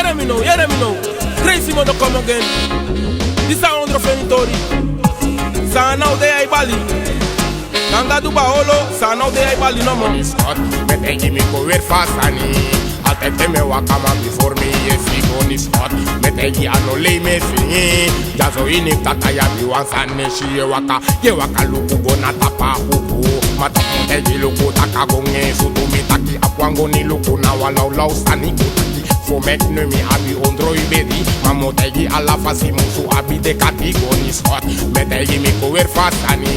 Hear me now. Crazy Modo come again. This is our Fenitori. Sa now de ai Bali. Kanga du Baolo, sa now de ai Bali no more. Metengi mi cover fasani. Atete me wakama before me yesi Goni Schot. Metengi anole me singi. Jazo ini tata ya biwansane shi ye waka luku gona tapa huku. Mata metengi luku taka gonge sutu mitaki apwango ni luku na walau lau sani utaki. Fomek ne mi abi ondro ibedi. Mamotegi ala fasi musu abi de kati Goni Schot. Metengi mi cover fasani.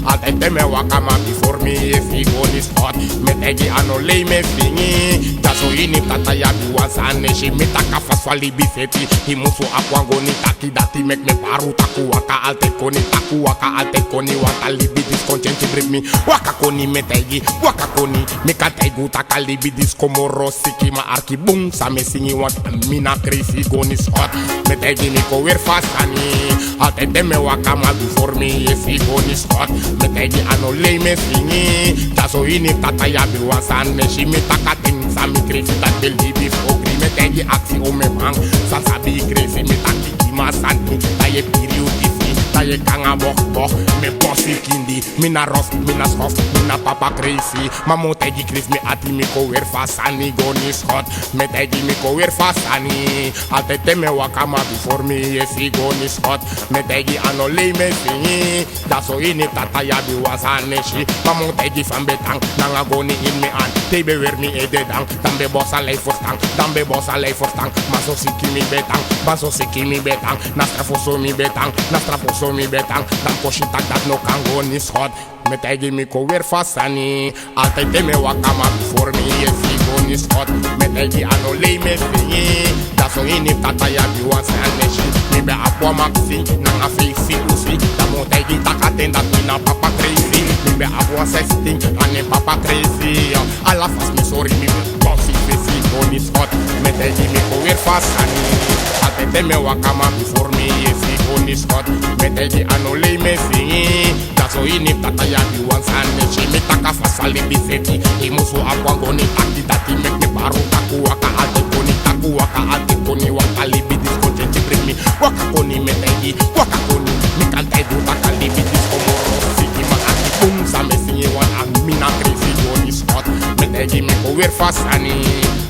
Atete me wakama before me yesi Goni Schot. Metengi anole me singi. Jazo ini tata ya biwansane shi mitaka faswa Libie seti. Himusu apwango ni taki dati mek me paru taku waka alte koni waka Libie discontent break me waka koni metegi waka koni mekategu taka Libie diskomoro siki ma arki boom sa me singi wat mina crazy Goni Schot metegi mi ko weer fasani atende me waka ma before me yesi Goni Schot metegi anole me singi taso ini tata ya biwansane shi mitaka ting sa mi crazy dat de Libie fogri metegi aksi o me mang sa sabi crazy mitaki masanti taye periodi taye kanga bok me bossy kindi mina rost mina soft mina papa crazy mamo tegi chris me ati mi ko weer fasani Goni Schot me tegi mi ko weer fasani atete me wakama before me yesi Goni Schot me tegi anole me singi daso ini tata ya biwasane shi mamo tegi fambetang nanga goni in me an tebe weer mi ededang dambe bossa lei fortang maso siki mi betang nastra foso mi betang dan koshita dat no kan Goni Schot metegi mi ko weer fasani altijd me wakama before me yesi Goni Schot metegi anole me singi daso ini tata ya biwansane shi mi be apwa maxi nanga fixi usi damo tegi takaten dat mina papa crazy mi be apwa 16 ane papa crazy ala fas mi sorry mi be bossy fesi Goni Schot metegi mi ko weer fasani atete me wakama before me yesi Goni Schot metegi anole me singi daso ini tata ya biwansane shi mitaka fasa Libie seti imusu apwango ni taki dati mek me baru taku waka alte koni waka Libie discontent bring me waka koni metegi waka koni mikante du taka Libie diskomoro siki ma aki boom sa me singi wan amina crazy Goni Schot metegi me ko weer fasani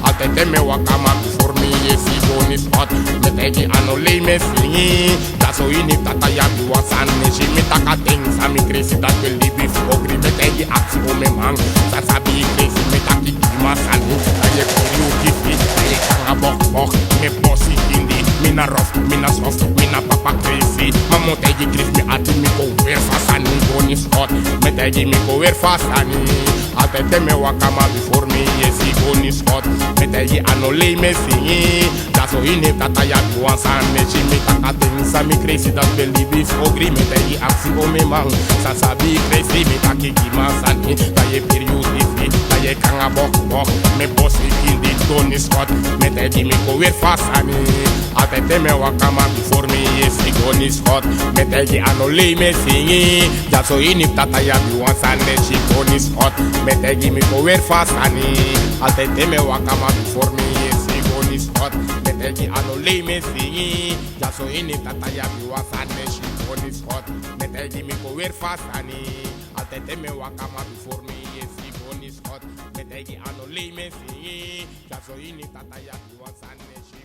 atete me wakama before me yesi Goni Schot metegi anole me singi daso ini tata ya biwansane shi mitaka ting sa mi crazy dat de Libie fogri metegi aksi o me mang sa sabi crazy mitaki masani aye periodi aye kanga bok me bossy kindi mina rough mina soft mina papa crazy mamo tegi chris me ati mi ko weer fasani Goni Schot metegi mi ko weer fasani atete me wakama before me yesi Goni Schot metegi anole me singi daso ini tata ya biwansane shi mitaka ting sa mi crazy dat de Libie fogri metegi aksi o me mang sa sabi crazy mitaki masani taye periodi taye kanga bok me bossy kindi Goni Schot metegi mi ko weer fasani atete me wakama before me yesi Goni Schot metegi anole me singi daso ini tata ya biwansane shi Goni Schot metegi mi ko weer fasani atete me wakama before me yesi Goni Schot metegi anole me singi daso ini tata ya biwansane shi Goni Schot metegi mi ko weer fasani atete me wakama before me yesi Goni Schot metegi anole me singi daso ini tata ya biwansane shi